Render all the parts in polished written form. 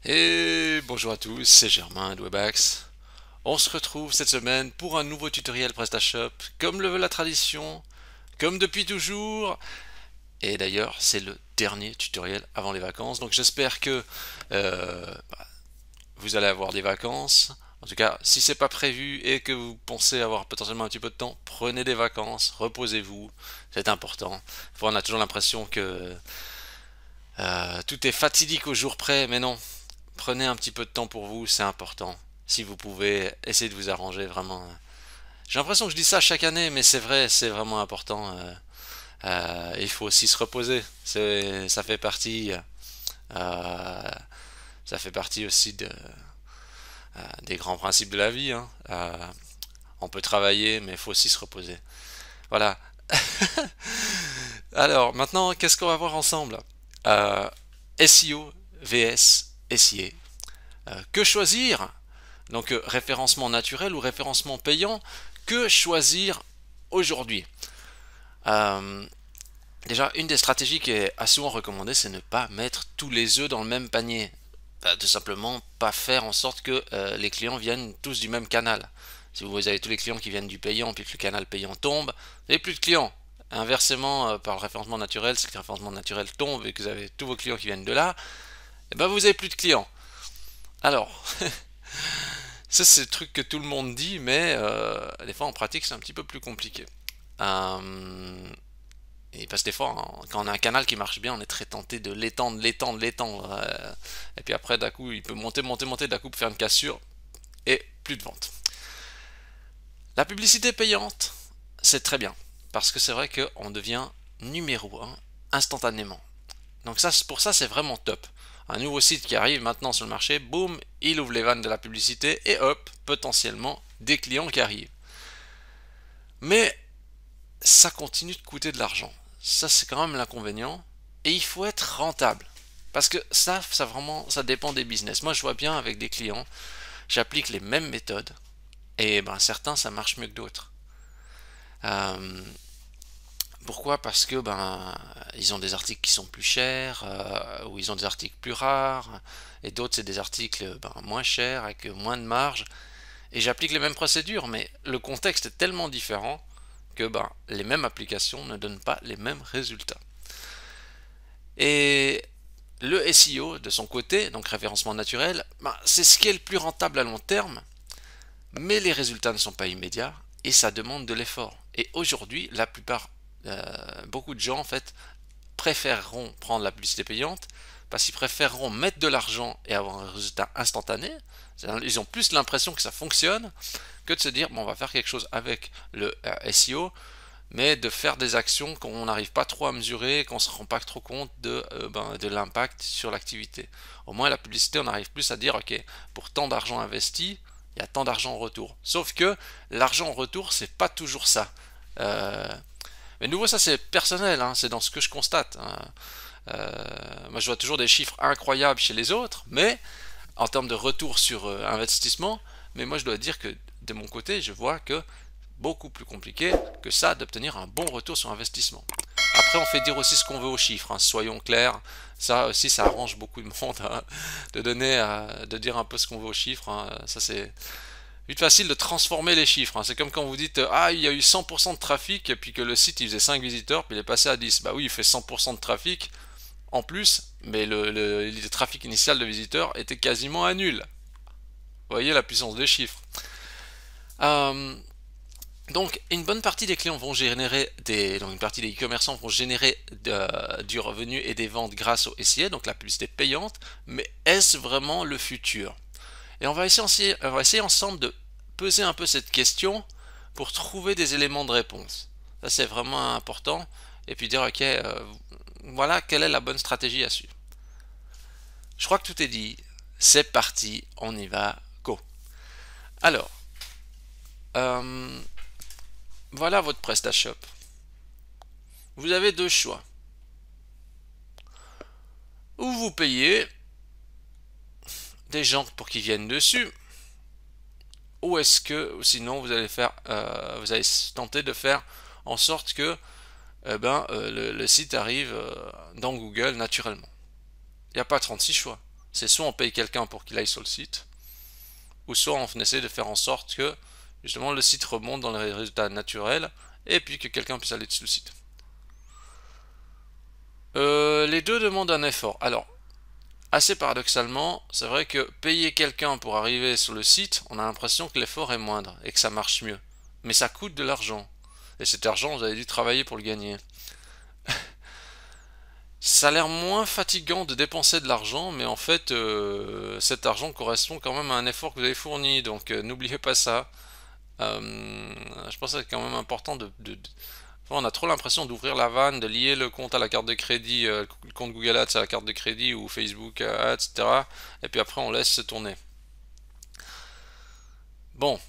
Et bonjour à tous, c'est Germain de Webax. On se retrouve cette semaine pour un nouveau tutoriel PrestaShop, comme le veut la tradition, comme depuis toujours. Et d'ailleurs, c'est le dernier tutoriel avant les vacances, donc j'espère que vous allez avoir des vacances. En tout cas, si c'est pas prévu et que vous pensez avoir potentiellement un petit peu de temps, prenez des vacances, reposez-vous, c'est important. On a toujours l'impression que tout est fatidique au jour près, mais non. Prenez un petit peu de temps pour vous, c'est important. Si vous pouvez, essayez de vous arranger vraiment. J'ai l'impression que je dis ça chaque année, mais c'est vrai, c'est vraiment important. Il faut aussi se reposer. Ça fait partie, ça fait partie aussi des grands principes de la vie, hein. On peut travailler, mais il faut aussi se reposer. Voilà. Alors, maintenant, qu'est-ce qu'on va voir ensemble? euh, SEO vs SIA. Que choisir? Donc référencement naturel ou référencement payant, que choisir aujourd'hui? Euh, Déjà, une des stratégies qui est assez souvent recommandée, c'est ne pas mettre tous les œufs dans le même panier. Tout simplement, pas faire en sorte que les clients viennent tous du même canal. Si vous avez tous les clients qui viennent du payant, puis que le canal payant tombe, vous n'avez plus de clients. Inversement, par le référencement naturel, si le référencement naturel tombe et que vous avez tous vos clients qui viennent de là, et ben vous n'avez plus de clients. Alors, ça, c'est le truc que tout le monde dit, mais des fois en pratique, c'est un petit peu plus compliqué. Euh, et parce que des fois, hein, quand on a un canal qui marche bien, on est très tenté de l'étendre, l'étendre, l'étendre. Et puis après, d'un coup, il peut monter, monter, monter, d'un coup, pour faire une cassure et plus de vente. La publicité payante, c'est très bien. Parce que c'est vrai qu'on devient numéro un instantanément. Donc ça, pour ça, c'est vraiment top. Un nouveau site qui arrive maintenant sur le marché, boum, il ouvre les vannes de la publicité et hop, potentiellement des clients qui arrivent. Mais ça continue de coûter de l'argent. Ça, c'est quand même l'inconvénient. Et il faut être rentable. Parce que ça vraiment, ça dépend des business. Moi, je vois bien avec des clients, j'applique les mêmes méthodes. Et ben, certains, ça marche mieux que d'autres. Euh, Pourquoi? Parce que ben ils ont des articles qui sont plus chers, ou ils ont des articles plus rares, et d'autres c'est des articles moins chers avec moins de marge. Et j'applique les mêmes procédures, mais le contexte est tellement différent que les mêmes applications ne donnent pas les mêmes résultats. Et le SEO de son côté, donc référencement naturel, c'est ce qui est le plus rentable à long terme, mais les résultats ne sont pas immédiats et ça demande de l'effort. Et aujourd'hui, beaucoup de gens en fait préféreront prendre la publicité payante parce qu'ils préféreront mettre de l'argent et avoir un résultat instantané. Ils ont plus l'impression que ça fonctionne que de se dire bon, on va faire quelque chose avec le SEO, mais de faire des actions qu'on n'arrive pas trop à mesurer, qu'on ne se rend pas trop compte de l'impact sur l'activité. Au moins la publicité, on arrive plus à dire ok, pour tant d'argent investi, il y a tant d'argent en retour. Sauf que l'argent en retour, c'est pas toujours ça. Euh, mais de nouveau, ça c'est personnel, hein, c'est dans ce que je constate, hein. Moi je vois toujours des chiffres incroyables chez les autres, mais en termes de retour sur investissement, mais moi je dois dire que de mon côté, je vois que beaucoup plus compliqué que ça d'obtenir un bon retour sur investissement. Après, on fait dire aussi ce qu'on veut aux chiffres, hein, soyons clairs. Ça aussi, ça arrange beaucoup de monde, hein, de dire un peu ce qu'on veut aux chiffres, hein. Ça c'est vite facile de transformer les chiffres, hein. C'est comme quand vous dites ah il y a eu 100% de trafic et puis que le site il faisait 5 visiteurs puis il est passé à 10. Bah oui, il fait 100% de trafic en plus, mais le trafic initial de visiteurs était quasiment à nul. Vous voyez la puissance des chiffres. Euh, donc, une bonne partie des clients vont générer donc une partie des e-commerçants vont générer du revenu et des ventes grâce au SIA, donc la publicité payante, mais est-ce vraiment le futur? Et on va essayer ensemble de peser un peu cette question pour trouver des éléments de réponse. Ça, c'est vraiment important. Et puis dire, ok, voilà, quelle est la bonne stratégie à suivre. Je crois que tout est dit. C'est parti, on y va, go. Alors, euh, voilà votre PrestaShop. Vous avez deux choix. Ou vous payez des gens pour qu'ils viennent dessus, ou est-ce que sinon vous allez tenter de faire en sorte que le site arrive dans Google naturellement. Il n'y a pas 36 choix. c'est soit on paye quelqu'un pour qu'il aille sur le site, ou soit on essaie de faire en sorte que justement le site remonte dans les résultats naturels et puis que quelqu'un puisse aller sur le site. Les deux demandent un effort. Alors, assez paradoxalement, c'est vrai que payer quelqu'un pour arriver sur le site, on a l'impression que l'effort est moindre et que ça marche mieux. Mais ça coûte de l'argent. Et cet argent, vous avez dû travailler pour le gagner. Ça a l'air moins fatigant de dépenser de l'argent, mais en fait, cet argent correspond quand même à un effort que vous avez fourni. Donc, n'oubliez pas ça. Je pense que c'est quand même important enfin, on a trop l'impression d'ouvrir la vanne, de lier le compte à la carte de crédit, le compte Google Ads à la carte de crédit ou Facebook Ads, etc. Et puis après, on laisse se tourner. Bon,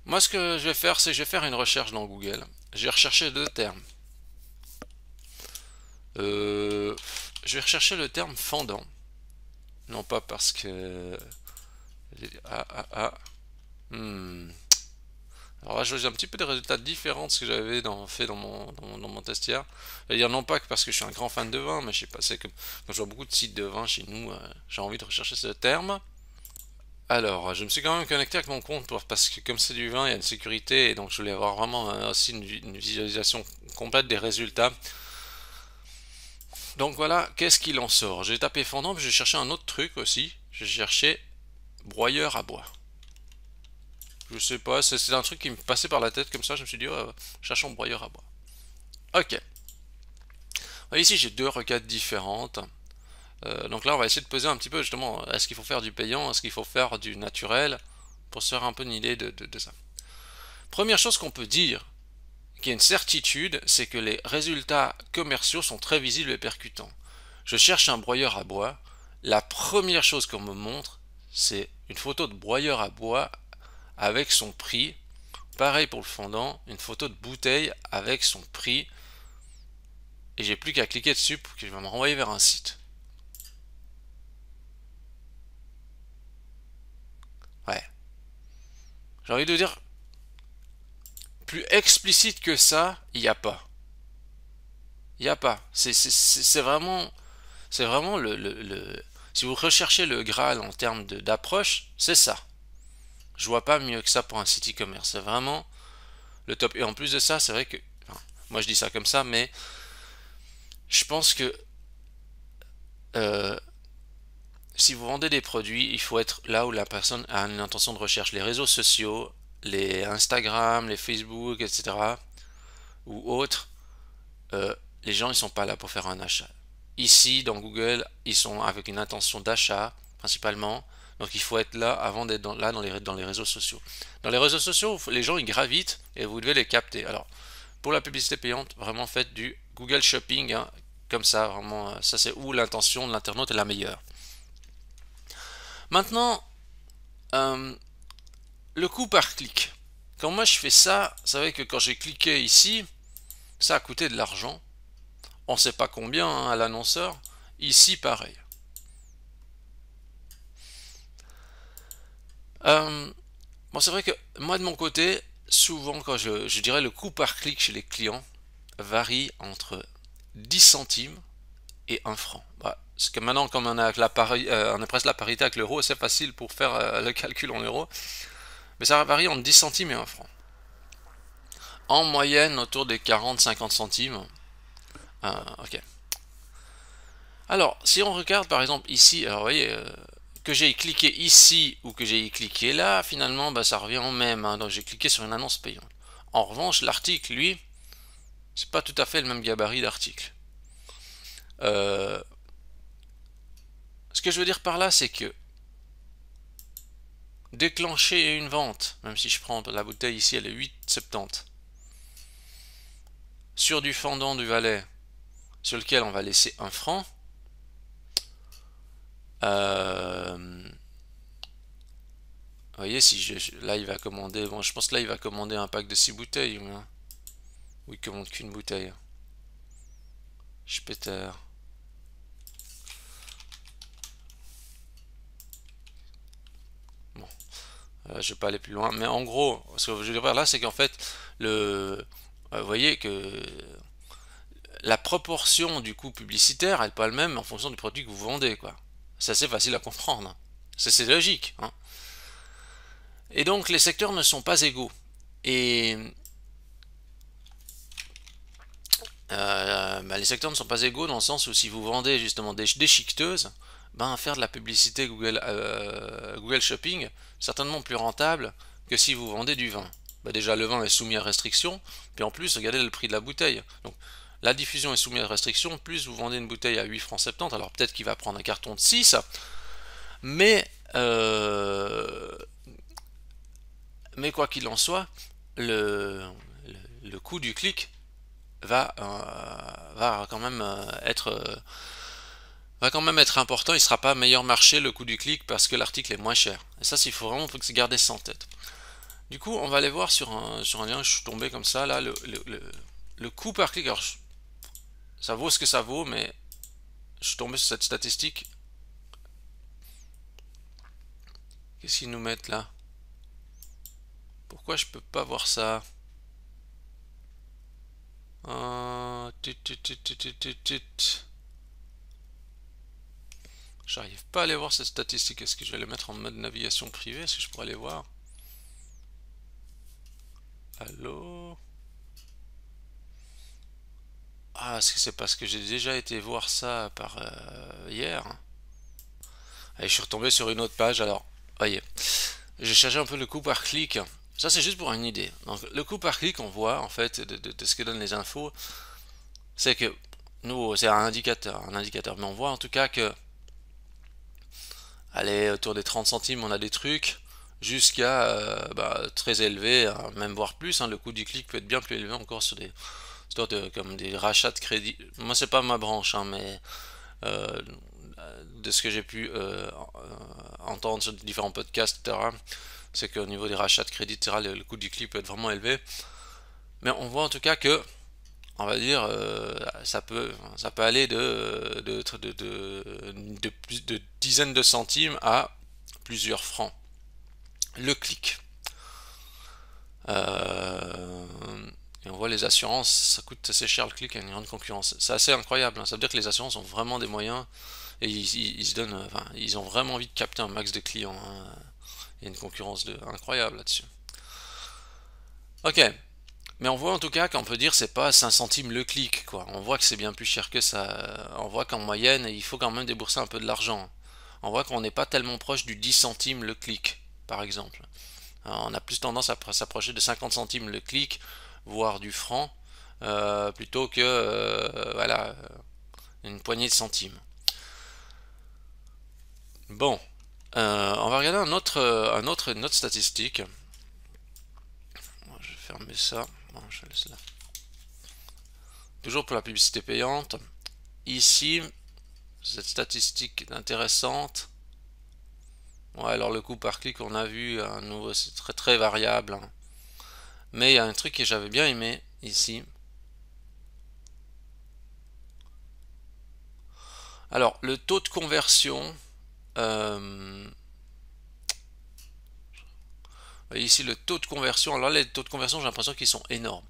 moi ce que je vais faire, c'est que je vais faire une recherche dans Google. Je vais rechercher deux termes. Je vais rechercher le terme fendant. Non pas parce que... Ah, ah, ah. Alors là, j'ai un petit peu des résultats différents de ce que j'avais fait dans mon test hier. C'est-à-dire non pas que parce que je suis un grand fan de vin, mais je sais pas, c'est comme quand je vois beaucoup de sites de vin chez nous, j'ai envie de rechercher ce terme. Alors, je me suis quand même connecté avec mon compte parce que comme c'est du vin, il y a une sécurité et donc je voulais avoir vraiment aussi une visualisation complète des résultats. Donc voilà, qu'est-ce qu'il en sort? J'ai tapé fendant, puis j'ai cherché un autre truc aussi. J'ai cherché broyeur à bois. Je sais pas, c'est un truc qui me passait par la tête comme ça, je me suis dit, oh, cherchons broyeur à bois. Ok. Ici, j'ai deux requêtes différentes. Donc là, on va essayer de peser un petit peu justement, est-ce qu'il faut faire du payant, est-ce qu'il faut faire du naturel, pour se faire un peu une idée de ça. Première chose qu'on peut dire, qui est une certitude, c'est que les résultats commerciaux sont très visibles et percutants. Je cherche un broyeur à bois, la première chose qu'on me montre, c'est une photo de broyeur à bois avec son prix. Pareil pour le fondant, une photo de bouteille avec son prix. Et j'ai plus qu'à cliquer dessus pour qu'il va me renvoyer vers un site. Ouais. J'ai envie de dire, plus explicite que ça, il n'y a pas. Il n'y a pas. C'est vraiment, si vous recherchez le Graal en termes d'approche, c'est ça. Je vois pas mieux que ça pour un site e-commerce. C'est vraiment le top. Et en plus de ça, c'est vrai que, enfin, moi je dis ça comme ça, mais je pense que euh, si vous vendez des produits, il faut être là où la personne a une intention de recherche. Les réseaux sociaux, les Instagram, les Facebook, etc. ou autres, euh, les gens ils sont pas là pour faire un achat. Ici, dans Google, ils sont avec une intention d'achat principalement. Donc il faut être là avant d'être là dans les réseaux sociaux. Dans les réseaux sociaux, les gens ils gravitent et vous devez les capter. Alors pour la publicité payante, vraiment faites du Google Shopping, hein, comme ça, vraiment, ça c'est où l'intention de l'internaute est la meilleure. Maintenant, euh, le coût par clic. Quand moi je fais ça, vous savez que quand j'ai cliqué ici, ça a coûté de l'argent. On ne sait pas combien hein, à l'annonceur. Ici, pareil. Bon, c'est vrai que moi de mon côté, souvent quand je dirais le coût par clic chez les clients varie entre 10 centimes et 1 franc. Bah, parce que maintenant, comme on a, on a presque la parité avec l'euro, c'est facile pour faire le calcul en euros. Mais ça varie entre 10 centimes et 1 franc. En moyenne, autour des 40-50 centimes. Ok. Alors, si on regarde par exemple ici, alors vous voyez, que j'ai cliqué ici ou que j'ai cliqué là, finalement, bah, ça revient au même. Hein, donc j'ai cliqué sur une annonce payante. En revanche, l'article, lui, c'est pas tout à fait le même gabarit d'article. Ce que je veux dire par là, c'est que déclencher une vente, même si je prends la bouteille ici, elle est 8,70, sur du fendant du Valais, sur lequel on va laisser 1 franc, vous voyez, si là il va commander, bon je pense que là il va commander un pack de 6 bouteilles, hein. Ou il commande qu'une bouteille. Je péter. Bon, je vais pas aller plus loin, mais en gros, ce que je veux dire là, c'est qu'en fait, vous voyez que la proportion du coût publicitaire, elle n'est pas le même en fonction du produit que vous vendez, quoi. C'est assez facile à comprendre. C'est logique, hein. Et donc les secteurs ne sont pas égaux. Et les secteurs ne sont pas égaux dans le sens où si vous vendez justement des déchiqueteuses, ben faire de la publicité Google Shopping, certainement plus rentable que si vous vendez du vin. Ben déjà le vin est soumis à restriction, puis en plus regardez le prix de la bouteille. Donc la diffusion est soumise à restriction, plus vous vendez une bouteille à 8 francs 70, alors peut-être qu'il va prendre un carton de 6, mais quoi qu'il en soit, le coût du clic va quand même être important. Il ne sera pas meilleur marché le coût du clic parce que l'article est moins cher. Et ça, il faut vraiment garder ça en tête. Du coup, on va aller voir sur un lien. Je suis tombé comme ça là, le coût par clic. Alors, ça vaut ce que ça vaut, mais je suis tombé sur cette statistique. Qu'est-ce qu'ils nous mettent là? Pourquoi je peux pas voir ça? J'arrive pas à aller voir cette statistique. Est-ce que je vais les mettre en mode navigation privée? Est-ce que je pourrais aller voir? Allô? Ah, est-ce que c'est parce que j'ai déjà été voir ça par hier? Allez, je suis retombé sur une autre page. Alors, voyez, j'ai cherché un peu le coût par clic. Ça, c'est juste pour une idée. Donc, le coût par clic, on voit en fait de ce que donnent les infos, c'est que nous, c'est un indicateur, mais on voit en tout cas que, allez, autour des 30 centimes, on a des trucs jusqu'à très élevé, hein, même voire plus, hein. Le coût du clic peut être bien plus élevé encore sur des comme des rachats de crédit. Moi, c'est pas ma branche, hein, mais euh, de ce que j'ai pu entendre sur différents podcasts, etc., c'est qu'au niveau des rachats de crédit, etc., le coût du clic peut être vraiment élevé. Mais on voit en tout cas que, on va dire, ça peut aller de dizaines de centimes à plusieurs francs le clic. Et on voit les assurances, ça coûte assez cher le clic, il y a une grande concurrence. C'est assez incroyable, hein. Ça veut dire que les assurances ont vraiment des moyens et ils se donnent, enfin, ils ont vraiment envie de capter un max de clients, hein. Il y a une concurrence incroyable là-dessus. Ok, mais on voit en tout cas qu'on peut dire c'est pas 5 centimes le clic, quoi. On voit que c'est bien plus cher que ça. On voit qu'en moyenne, il faut quand même débourser un peu de l'argent. On voit qu'on n'est pas tellement proche du 10 centimes le clic, par exemple. Alors, on a plus tendance à s'approcher de 50 centimes le clic, voire du franc, plutôt que voilà, une poignée de centimes. Bon, on va regarder une autre statistique. Je vais fermer ça. Bon, je laisse là. Toujours pour la publicité payante. Ici, cette statistique intéressante. Ouais, alors le coût par clic, on a vu, à nouveau, c'est très très variable, hein. Mais il y a un truc que j'avais bien aimé ici. Alors, le taux de conversion. euh, Ici, le taux de conversion. Alors, les taux de conversion, j'ai l'impression qu'ils sont énormes.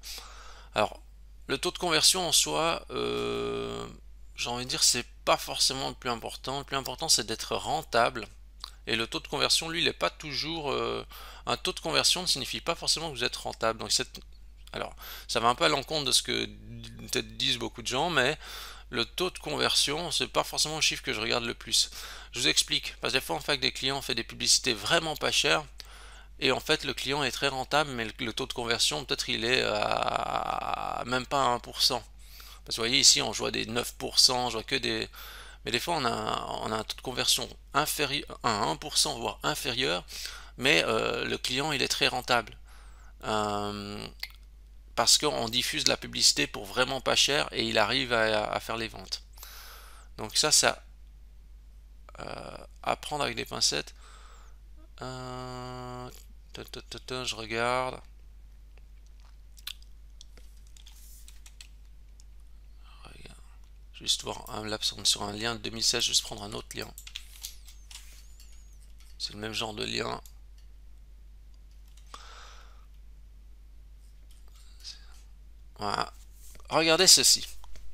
Alors, le taux de conversion en soi, j'ai envie de dire, c'est pas forcément le plus important. Le plus important, c'est d'être rentable. Et le taux de conversion, lui, il n'est pas toujours. Un taux de conversion ne signifie pas forcément que vous êtes rentable. Donc, alors, ça va un peu à l'encontre de ce que disent beaucoup de gens, mais le taux de conversion, c'est pas forcément le chiffre que je regarde le plus. Je vous explique, parce que des fois, en fait, des clients ont fait des publicités vraiment pas chères, et en fait, le client est très rentable, mais le taux de conversion, peut-être il est à même pas à 1%. Parce que vous voyez, ici, on voit des 9%, je vois que des. Mais des fois, on a un taux de conversion inférieur à 1%, voire inférieur, mais le client, il est très rentable. Euh, Parce qu'on diffuse de la publicité pour vraiment pas cher et il arrive à faire les ventes. Donc ça à prendre avec des pincettes. Je regarde. Juste voir un laps sur un lien de 2016, juste prendre un autre lien. C'est le même genre de lien. Voilà. Regardez ceci.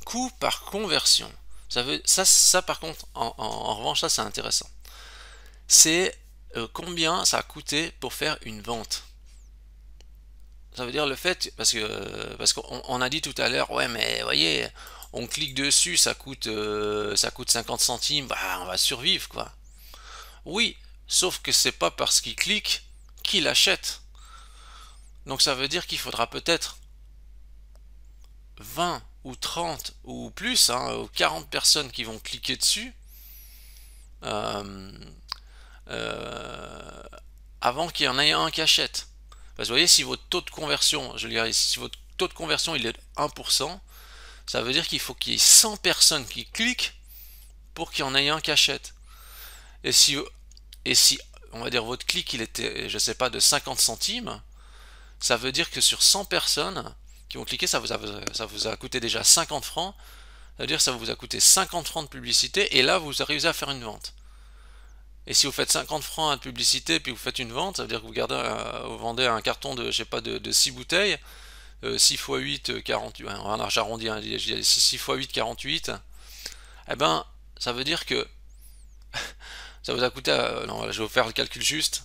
coût par conversion. Ça par contre, en revanche, ça c'est intéressant. C'est combien ça a coûté pour faire une vente. Ça veut dire le fait, parce qu'on a dit tout à l'heure, ouais mais voyez, on clique dessus, ça coûte 50 centimes, bah on va survivre quoi. Oui, sauf que c'est pas parce qu'il clique qu'il achète. Donc ça veut dire qu'il faudra peut-être 20 ou 30 ou plus, hein, ou 40 personnes qui vont cliquer dessus euh, euh, avant qu'il y en ait un qui achète. Parce que vous voyez, si votre taux de conversion, je dirais, si votre taux de conversion il est de 1%, ça veut dire qu'il faut qu'il y ait 100 personnes qui cliquent pour qu'il y en ait un qui achète. Et si on va dire votre clic il était, je sais pas, de 50 centimes, ça veut dire que sur 100 personnes qui vont cliquer, ça vous a coûté déjà 50 francs. Ça veut dire que ça vous a coûté 50 francs de publicité et là vous arrivez à faire une vente. Et si vous faites 50 francs de publicité puis vous faites une vente, ça veut dire que vous vendez un carton de, je sais pas, de 6 bouteilles, 6 x 8, 48, on a j'arrondis, hein, 6 x 8, 48, eh ben ça veut dire que ça vous a coûté, non, je vais vous faire le calcul juste.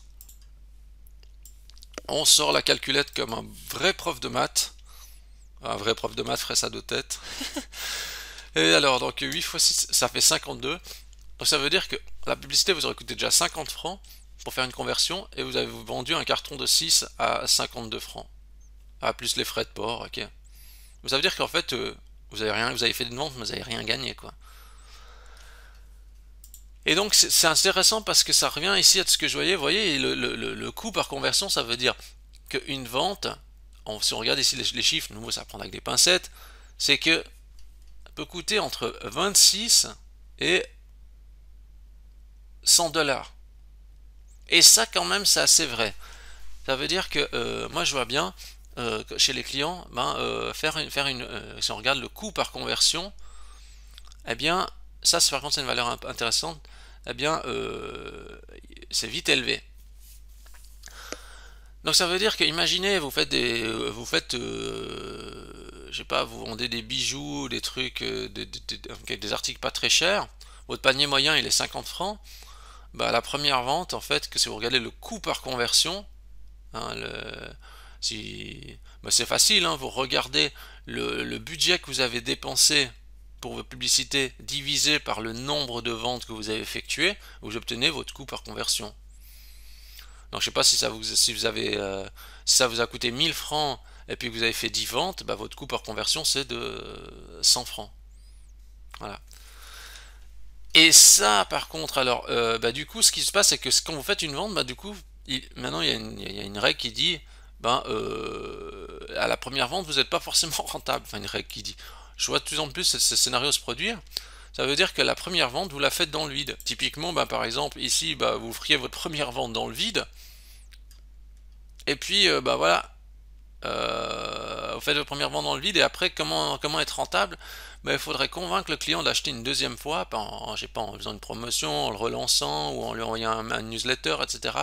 On sort la calculette comme un vrai prof de maths. Un vrai prof de maths ferait ça de tête. Et alors, donc 8 x 6, ça fait 52. Donc ça veut dire que la publicité vous aurait coûté déjà 50 francs pour faire une conversion et vous avez vendu un carton de 6 à 52 francs. Ah, plus les frais de port, ok. Ça veut dire qu'en fait, vous avez fait une vente, mais vous n'avez rien gagné, quoi. Et donc c'est intéressant parce que ça revient ici à ce que je voyais. Vous voyez, le coût par conversion, ça veut dire qu'une vente, si on regarde ici les chiffres, nouveau ça va prendre avec des pincettes, c'est que ça peut coûter entre 26 et 100 $. Et ça quand même c'est assez vrai. Ça veut dire que moi je vois bien chez les clients, si on regarde le coût par conversion, eh bien ça par contre c'est une valeur intéressante, eh bien c'est vite élevé. Donc ça veut dire que imaginez je sais pas, vous vendez des bijoux, des trucs, des articles pas très chers, votre panier moyen il est 50 francs, bah la première vente en fait, que si vous regardez le coût par conversion, hein, bah, c'est facile, hein, vous regardez le budget que vous avez dépensé pour vos publicités divisé par le nombre de ventes que vous avez effectuées, vous obtenez votre coût par conversion. Donc je sais pas si ça vous a coûté 1000 francs et puis que vous avez fait 10 ventes, bah, votre coût par conversion c'est de 100 francs. Voilà. Et ça par contre, alors bah, du coup ce qui se passe c'est que quand vous faites une vente, bah, du coup maintenant il y a une règle qui dit ben, à la première vente vous n'êtes pas forcément rentable. Enfin une règle qui dit. Je vois de plus en plus ce scénario se produire. Ça veut dire que la première vente vous la faites dans le vide. Typiquement, bah, par exemple ici bah, vous feriez votre première vente dans le vide. Et puis bah voilà, vous faites votre première vente dans le vide et après comment être rentable? Ben, il faudrait convaincre le client d'acheter une deuxième fois, je sais pas, en faisant une promotion, en le relançant ou en lui envoyant un newsletter, etc.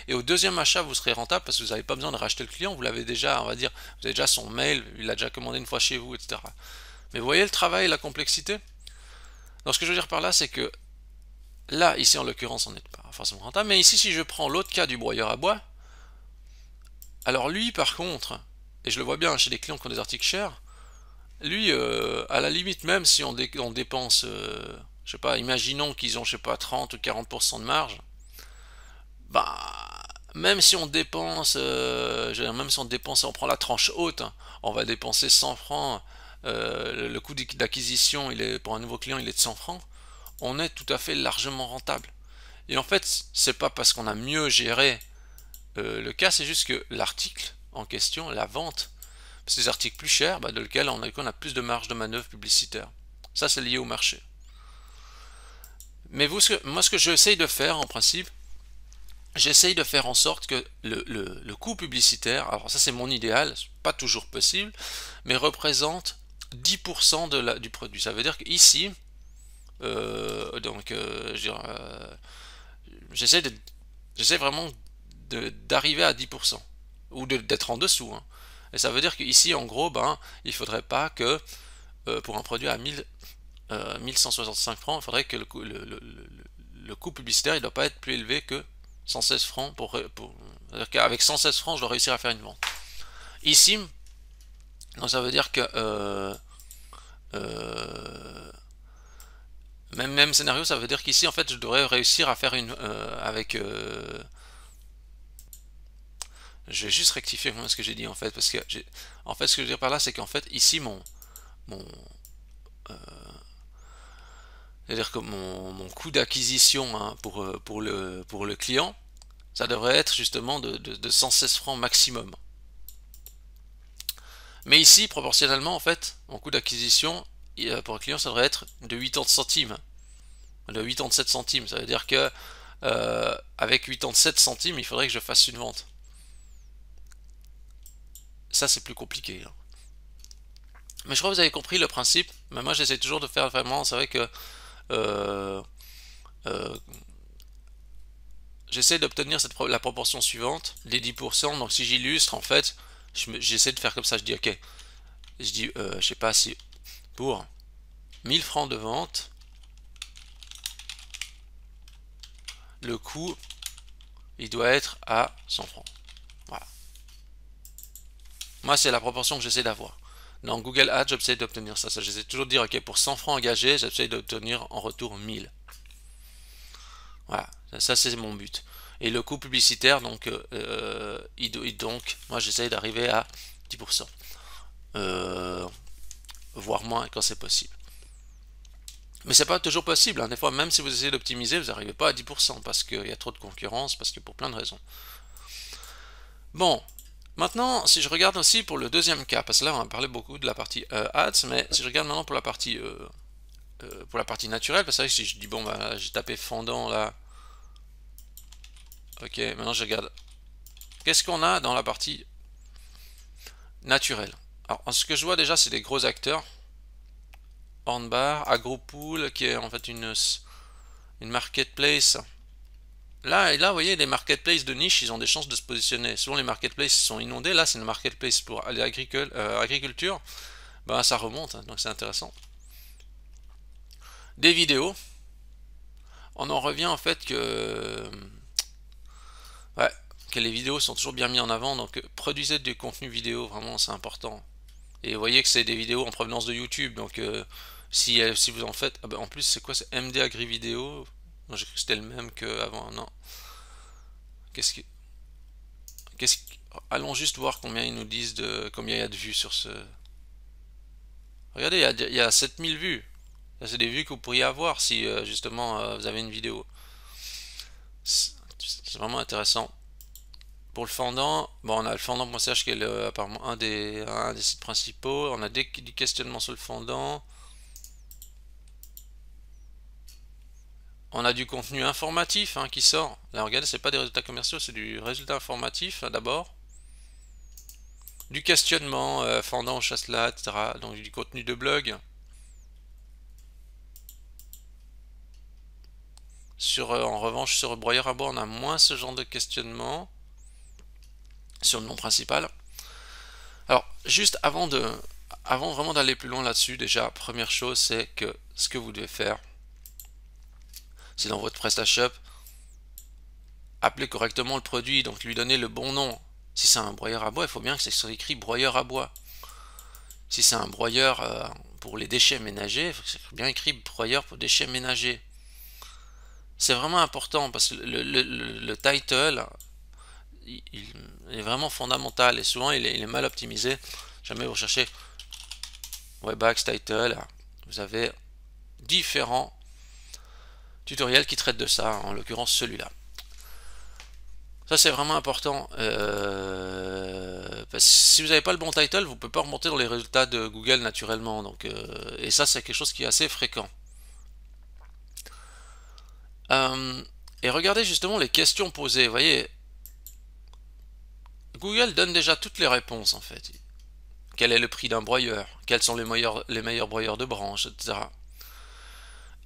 Et au deuxième achat, vous serez rentable parce que vous n'avez pas besoin de racheter le client, vous l'avez déjà, on va dire, vous avez déjà son mail, il a déjà commandé une fois chez vous, etc. Mais vous voyez le travail et la complexité? Donc ce que je veux dire par là, c'est que là, ici en l'occurrence, on n'est pas forcément rentable, mais ici si je prends l'autre cas du broyeur à bois, alors lui par contre, et je le vois bien chez les clients qui ont des articles chers, lui, à la limite, même si on dépense, je sais pas, imaginons qu'ils ont, je sais pas, 30 ou 40% de marge, bah, même si on dépense, même si on dépense, on prend la tranche haute, hein, on va dépenser 100 francs, le coût d'acquisition, pour un nouveau client, il est de 100 francs, on est tout à fait largement rentable. Et en fait, c'est pas parce qu'on a mieux géré le cas, c'est juste que l'article en question, la vente, ces articles plus chers, bah, de lesquels on a plus de marge de manœuvre publicitaire. Ça, c'est lié au marché. Mais moi, ce que j'essaye de faire, en principe, j'essaye de faire en sorte que le coût publicitaire, alors ça c'est mon idéal, c'est pas toujours possible, mais représente 10% du produit. Ça veut dire qu'ici, j'essaie vraiment d'arriver à 10%, ou d'être en dessous, hein. Et ça veut dire qu'ici, en gros, ben, il faudrait pas que pour un produit à 1165 francs, il faudrait que le coût publicitaire il doit pas être plus élevé que 116 francs c'est-à-dire qu'avec 116 francs je dois réussir à faire une vente. Ici, donc ça veut dire que même scénario, ça veut dire qu'ici en fait je devrais réussir à faire une je vais juste rectifier ce que j'ai dit en fait, parce que en fait ce que je veux dire par là c'est qu'en fait ici mon c'est-à-dire que mon coût d'acquisition hein, pour le client, ça devrait être justement de 116 francs maximum. Mais ici, proportionnellement, en fait, mon coût d'acquisition pour le client, ça devrait être de 80 centimes, de 87 centimes. Ça veut dire que avec 87 centimes, il faudrait que je fasse une vente. Ça, c'est plus compliqué. Hein. Mais je crois que vous avez compris le principe. Mais moi, j'essaie toujours de faire vraiment. C'est vrai que euh, euh, j'essaie d'obtenir la proportion suivante, les 10%. Donc, si j'illustre, en fait, j'essaie de faire comme ça. Je dis, ok, je dis, je sais pas si pour 1000 francs de vente, le coût, il doit être à 100 francs. Voilà. Moi, c'est la proportion que j'essaie d'avoir. Dans Google Ads, j'essaie d'obtenir ça. J'essaie toujours de dire, ok, pour 100 francs engagés, j'essaie d'obtenir en retour 1000. Voilà, ça c'est mon but. Et le coût publicitaire, donc, moi j'essaie d'arriver à 10%. Voire moins quand c'est possible. Mais c'est pas toujours possible. Hein. Des fois, même si vous essayez d'optimiser, vous n'arrivez pas à 10% parce qu'il y a trop de concurrence, parce que pour plein de raisons. Bon, maintenant, si je regarde aussi pour le deuxième cas, parce que là on a parlé beaucoup de la partie ads, mais si je regarde maintenant pour la partie naturelle, parce que si je dis bon, bah, j'ai tapé fendant là, ok, maintenant je regarde. Qu'est-ce qu'on a dans la partie naturelle? Alors, ce que je vois déjà, c'est des gros acteurs. Hornbar, Agropool, qui est en fait une marketplace. Là, vous voyez, les marketplaces de niche, ils ont des chances de se positionner. Souvent, les marketplaces sont inondés. Là, c'est une marketplace pour l'agriculture. Ben, ça remonte, hein, donc c'est intéressant. Des vidéos. On en revient en fait que les vidéos sont toujours bien mises en avant. Donc, produisez du contenu vidéo, vraiment, c'est important. Et vous voyez que c'est des vidéos en provenance de YouTube. Donc, si vous en faites... Ah ben, en plus, c'est quoi? C'est MD Agri Vidéo. J'ai cru que c'était le même qu'avant. Non. Qu'est-ce que... Allons juste voir combien ils nous disent combien il y a de vues sur ce... Regardez, il y a 7000 vues. C'est des vues que vous pourriez avoir si justement vous avez une vidéo. C'est vraiment intéressant. Pour le fendant, bon, on a le fendant.ch qui est apparemment un des sites principaux. On a du questionnement sur le fendant. On a du contenu informatif hein, qui sort. Là, regardez, c'est pas des résultats commerciaux, c'est du résultat informatif d'abord. Du questionnement, fendant, chasselas, etc. Donc du contenu de blog. En revanche, sur broyeur à bois, on a moins ce genre de questionnement sur le nom principal. Alors, juste avant vraiment d'aller plus loin là-dessus, déjà, première chose, c'est que ce que vous devez faire, c'est dans votre PrestaShop, appeler correctement le produit, donc lui donner le bon nom. Si c'est un broyeur à bois, il faut bien que ce soit écrit broyeur à bois. Si c'est un broyeur pour les déchets ménagers, il faut que ce soit bien écrit broyeur pour déchets ménagers. C'est vraiment important parce que le title, il est vraiment fondamental et souvent il est mal optimisé. Jamais vous cherchez Webax Title, vous avez différents tutoriels qui traitent de ça, en l'occurrence celui-là. Ça c'est vraiment important parce que si vous n'avez pas le bon title, vous ne pouvez pas remonter dans les résultats de Google naturellement. Donc, et ça c'est quelque chose qui est assez fréquent. Et regardez justement les questions posées. Vous voyez, Google donne déjà toutes les réponses en fait. Quel est le prix d'un broyeur? Quels sont les meilleurs broyeurs de branche, etc.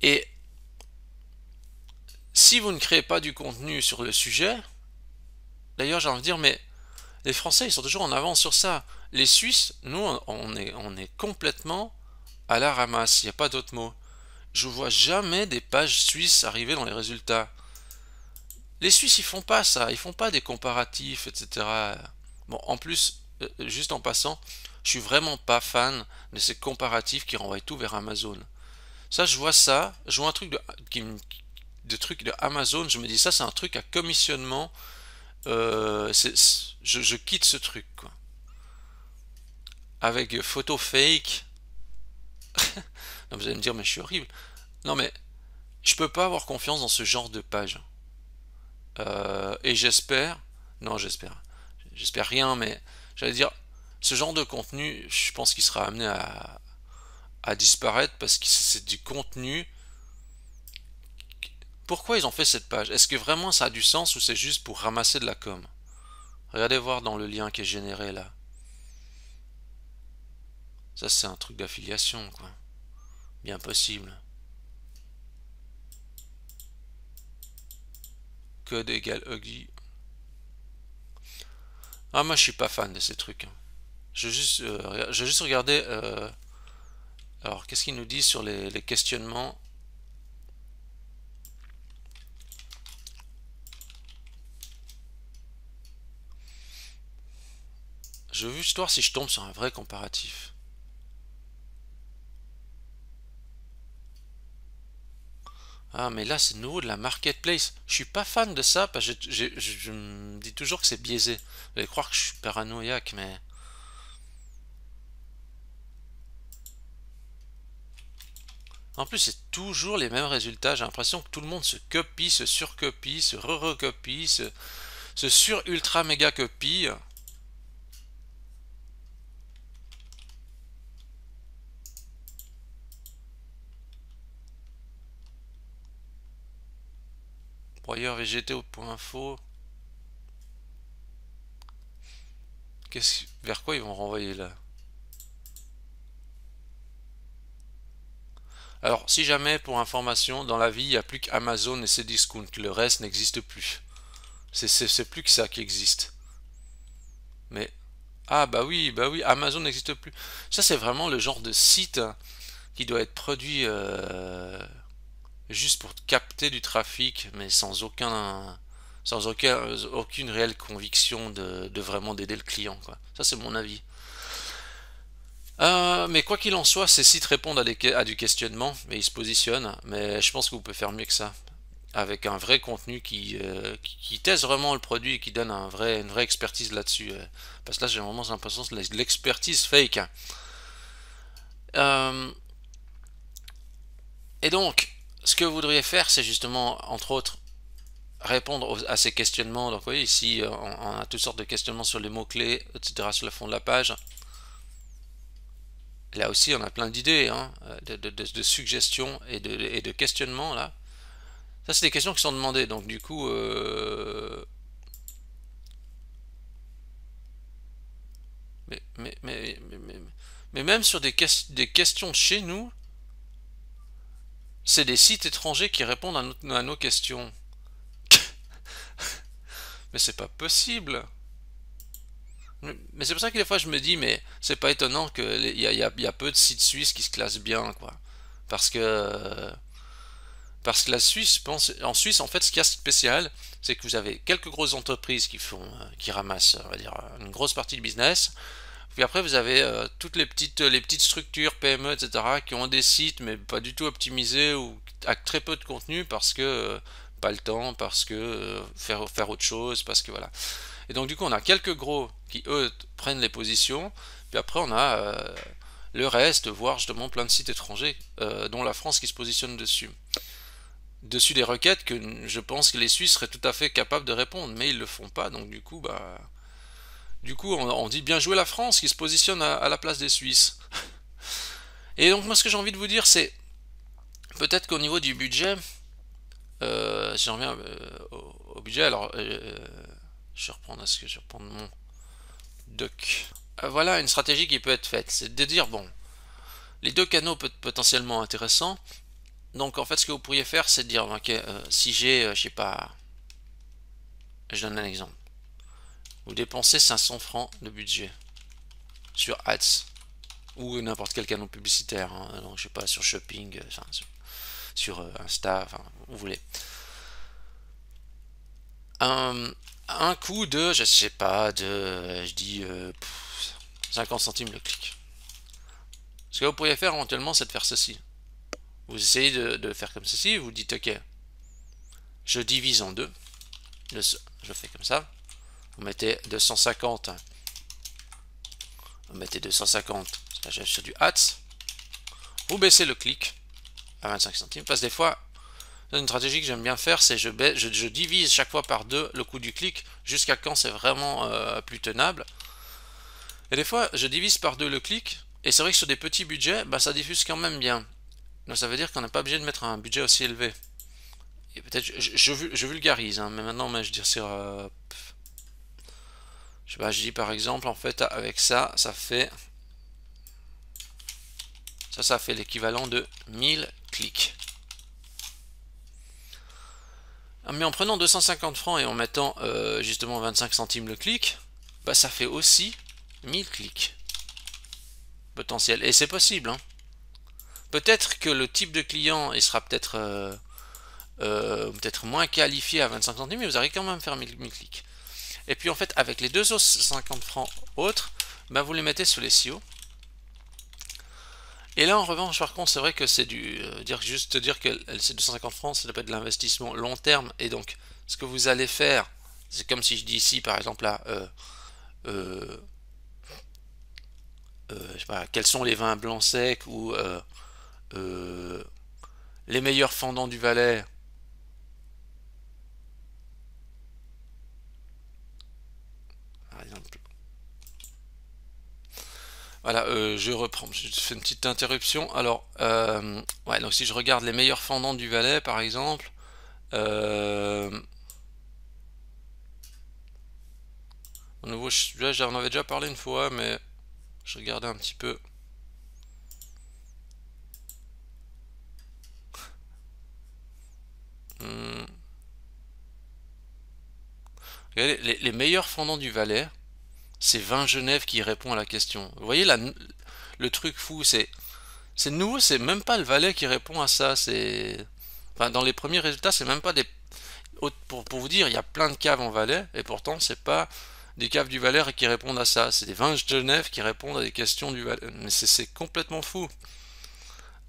Et si vous ne créez pas du contenu sur le sujet, d'ailleurs j'ai envie de dire, mais les Français ils sont toujours en avance sur ça. Les Suisses, nous on est complètement à la ramasse, il n'y a pas d'autre mot. Je vois jamais des pages suisses arriver dans les résultats. Les Suisses, ils font pas ça, ils font pas des comparatifs, etc. Bon, en plus, juste en passant, je suis vraiment pas fan de ces comparatifs qui renvoient tout vers Amazon. Ça, je vois un truc de truc de Amazon, je me dis ça, c'est un truc à commissionnement. Je quitte ce truc, quoi. Avec photo fake. Non, vous allez me dire, mais je suis horrible. Non, mais je peux pas avoir confiance dans ce genre de page. Et j'espère, non, j'espère rien, mais j'allais dire, ce genre de contenu, je pense qu'il sera amené à disparaître parce que c'est du contenu. Pourquoi ils ont fait cette page? Est-ce que vraiment ça a du sens ou c'est juste pour ramasser de la com? Regardez voir dans le lien qui est généré là. Ça, c'est un truc d'affiliation, quoi. Bien possible. Code égale ugly. Ah, moi, je suis pas fan de ces trucs, hein. Je vais juste regarder. Alors, qu'est-ce qu'ils nous disent sur les questionnements? Je veux juste voir si je tombe sur un vrai comparatif. Ah, mais là, c'est nouveau de la marketplace. Je suis pas fan de ça parce que je me dis toujours que c'est biaisé. Vous allez croire que je suis paranoïaque, mais. En plus, c'est toujours les mêmes résultats. J'ai l'impression que tout le monde se copie, se surcopie, se re-recopie, se sur-ultra méga copie. Broyeur VGT.info. Vers quoi ils vont renvoyer là? Alors, si jamais, pour information, dans la vie, il n'y a plus qu'Amazon et ses discounts. Le reste n'existe plus. C'est plus que ça qui existe. Mais ah bah oui, Amazon n'existe plus. Ça c'est vraiment le genre de site qui doit être produit juste pour capter du trafic, mais aucune réelle conviction de vraiment d'aider le client, quoi. Ça c'est mon avis. Mais quoi qu'il en soit, ces sites répondent à du questionnement et ils se positionnent. Mais je pense que vous pouvez faire mieux que ça, avec un vrai contenu qui teste vraiment le produit et qui donne une vraie expertise là-dessus. Parce que là, j'ai vraiment l'impression que c'est de l'expertise fake, hein. Euh, et donc, ce que vous voudriez faire, c'est justement, entre autres, répondre à ces questionnements. Donc, vous voyez, ici, on a toutes sortes de questionnements sur les mots-clés, etc., sur le fond de la page. Là aussi, on a plein d'idées, hein, de suggestions et de questionnements, là. Ça, c'est des questions qui sont demandées. Donc, du coup, mais, mais, mais, mais, mais, mais même sur des questions de chez nous, c'est des sites étrangers qui répondent à nos questions. Mais c'est pas possible. Mais c'est pour ça que des fois je me dis, mais c'est pas étonnant qu'il y a peu de sites suisses qui se classent bien, quoi. Parce que, parce que la Suisse, en Suisse, en fait, ce qu'il y a de spécial, c'est que vous avez quelques grosses entreprises qui ramassent, on va dire, une grosse partie du business. Puis après, vous avez toutes les petites structures PME, etc., qui ont des sites, mais pas du tout optimisés ou avec très peu de contenu parce que pas le temps, parce que faire autre chose, parce que voilà. Et donc, du coup, on a quelques gros qui, eux, prennent les positions. Puis après, on a le reste, voire justement plein de sites étrangers, dont la France qui se positionne dessus. Dessus des requêtes que je pense que les Suisses seraient tout à fait capables de répondre, mais ils le font pas. Donc, du coup, on dit bien jouer la France qui se positionne à la place des Suisses. Et donc, moi, ce que j'ai envie de vous dire, c'est peut-être qu'au niveau du budget, si j'en reviens au budget, alors je vais reprendre mon doc. Voilà une stratégie qui peut être faite, c'est de dire bon, les deux canaux peuvent être potentiellement intéressants. Donc en fait, ce que vous pourriez faire, c'est de dire ok, si j'ai, je sais pas, je donne un exemple. Vous dépensez 500 francs de budget sur Ads. ou n'importe quel canal publicitaire, hein. Donc, je sais pas, sur Shopping, enfin, sur Insta, enfin, vous voulez. Un coût de, je sais pas, je dis 50 centimes le clic. Ce que vous pourriez faire éventuellement, c'est de faire ceci. Vous essayez de faire comme ceci, vous dites ok, je divise en deux, je fais comme ça, vous mettez 250, sur du ads, vous baissez le clic à 25 centimes, parce que des fois, une stratégie que j'aime bien faire, c'est je divise chaque fois par deux le coût du clic, jusqu'à quand c'est vraiment plus tenable. Et des fois, je divise par deux le clic, et c'est vrai que sur des petits budgets, bah, ça diffuse quand même bien. Donc ça veut dire qu'on n'a pas obligé de mettre un budget aussi élevé. Et peut-être, je vulgarise, hein, mais maintenant, je veux dire, sur... je sais pas, je dis par exemple, en fait, avec ça, ça fait... Ça fait l'équivalent de 1000 clics. Mais en prenant 250 francs et en mettant justement 25 centimes le clic, bah, ça fait aussi 1000 clics potentiels. Et c'est possible, hein. Peut-être que le type de client, il sera peut-être moins qualifié à 25 centimes, mais vous allez quand même faire 1000 clics. Et puis en fait, avec les 250 francs autres, bah, vous les mettez sur les SEO. Et là, en revanche, par contre, c'est vrai que c'est juste dire que ces 250 francs, ça peut être de l'investissement long terme. Et donc, ce que vous allez faire, c'est comme si je dis ici, par exemple, là, je sais pas, quels sont les vins blancs secs ou les meilleurs fendants du Valais. Par exemple. Voilà, je reprends, je fais une petite interruption. Alors, ouais, donc si je regarde les meilleurs fendants du Valais, par exemple, au nouveau, j'en avais déjà parlé une fois, mais je regardais un petit peu. Regardez, les meilleurs fondants du Valais, c'est Vin Genève qui répond à la question. Vous voyez le truc fou, c'est nouveau, c'est même pas le Valais qui répond à ça. Enfin, dans les premiers résultats, c'est même pas des. Pour vous dire, il y a plein de caves en Valais, et pourtant, c'est pas des caves du Valais qui répondent à ça. C'est des vins Genève qui répondent à des questions du Valais. Mais c'est complètement fou.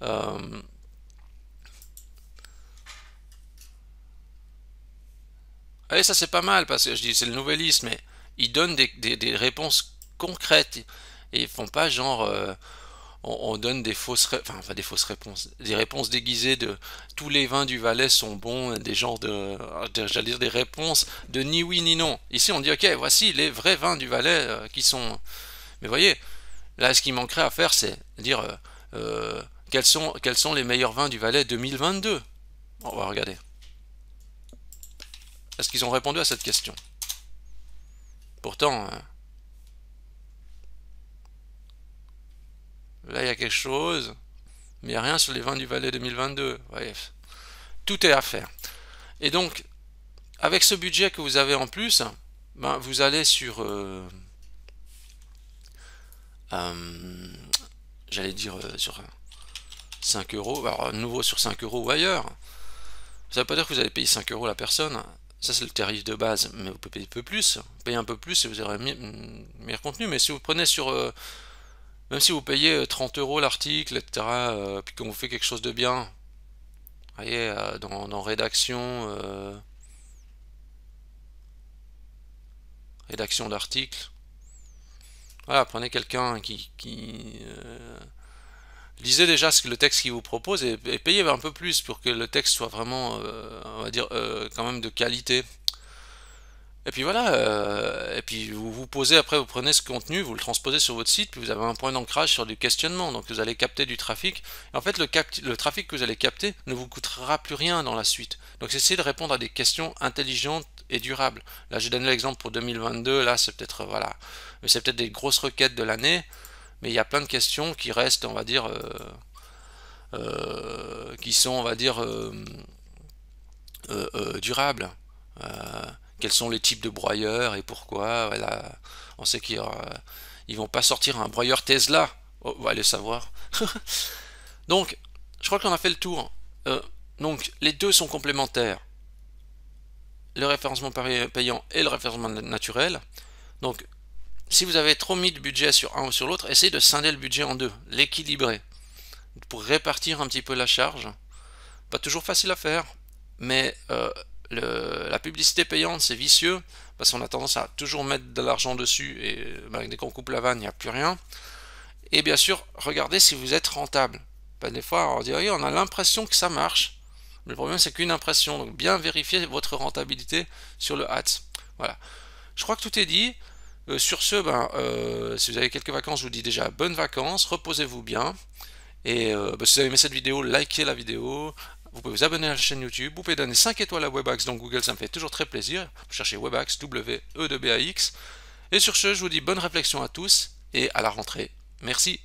Euh, Et ça c'est pas mal parce que je dis c'est le nouvellisme, mais ils donnent des réponses concrètes et ils font pas genre on donne des enfin des fausses réponses, des réponses déguisées de tous les vins du Valais sont bons, des genres j'allais dire des réponses de ni oui ni non. Ici on dit ok voici les vrais vins du Valais qui sont. Mais voyez là ce qui manquerait à faire c'est dire quels sont les meilleurs vins du Valais 2022. On va regarder. Est-ce qu'ils ont répondu à cette question? Pourtant, là il y a quelque chose, mais il n'y a rien sur les vins du Valais 2022. Ouais, tout est à faire. Et donc, avec ce budget que vous avez en plus, ben, vous allez sur, j'allais dire sur 5 euros, alors à nouveau sur 5 euros ou ailleurs. Ça veut pas dire que vous allez payer 5 euros la personne. Ça c'est le tarif de base, mais vous pouvez payer un peu plus. Payer un peu plus et vous aurez meilleur contenu. Mais si vous prenez sur même si vous payez 30 euros l'article, etc., puis qu'on vous fait quelque chose de bien, vous voyez, dans rédaction d'article, voilà, prenez quelqu'un qui lisez déjà le texte qu'il vous propose et payez un peu plus pour que le texte soit vraiment, on va dire, quand même de qualité. Et puis voilà, et puis vous posez après, vous prenez ce contenu, vous le transposez sur votre site, puis vous avez un point d'ancrage sur du questionnement, donc vous allez capter du trafic. Et en fait, le trafic que vous allez capter ne vous coûtera plus rien dans la suite. Donc essayez de répondre à des questions intelligentes et durables. Là, j'ai donné l'exemple pour 2022, là c'est peut-être, voilà, c'est peut-être des grosses requêtes de l'année, mais il y a plein de questions qui restent, on va dire, qui sont, on va dire, durables. Quels sont les types de broyeurs et pourquoi. Voilà. On sait qu'ils vont pas sortir un broyeur Tesla Oh, on va aller savoir. Donc, je crois qu'on a fait le tour. Donc, les deux sont complémentaires. Le référencement payant et le référencement naturel. Donc, si vous avez trop mis de budget sur un ou sur l'autre, essayez de scinder le budget en deux, l'équilibrer, pour répartir un petit peu la charge. Pas toujours facile à faire, mais la publicité payante, c'est vicieux, parce qu'on a tendance à toujours mettre de l'argent dessus, et dès qu'on coupe la vanne, il n'y a plus rien. Et bien sûr, regardez si vous êtes rentable. Des fois, on dit, oui, on a l'impression que ça marche, mais le problème, c'est qu'une impression. Donc, bien vérifier votre rentabilité sur le Ads. Voilà. Je crois que tout est dit. Sur ce, si vous avez quelques vacances, je vous dis déjà bonnes vacances, reposez-vous bien. Et si vous avez aimé cette vidéo, likez la vidéo. Vous pouvez vous abonner à la chaîne YouTube. Vous pouvez donner 5 étoiles à Webax dans Google, ça me fait toujours très plaisir. Vous cherchez Webax, W-E-B-A-X. Et sur ce, je vous dis bonne réflexion à tous et à la rentrée. Merci.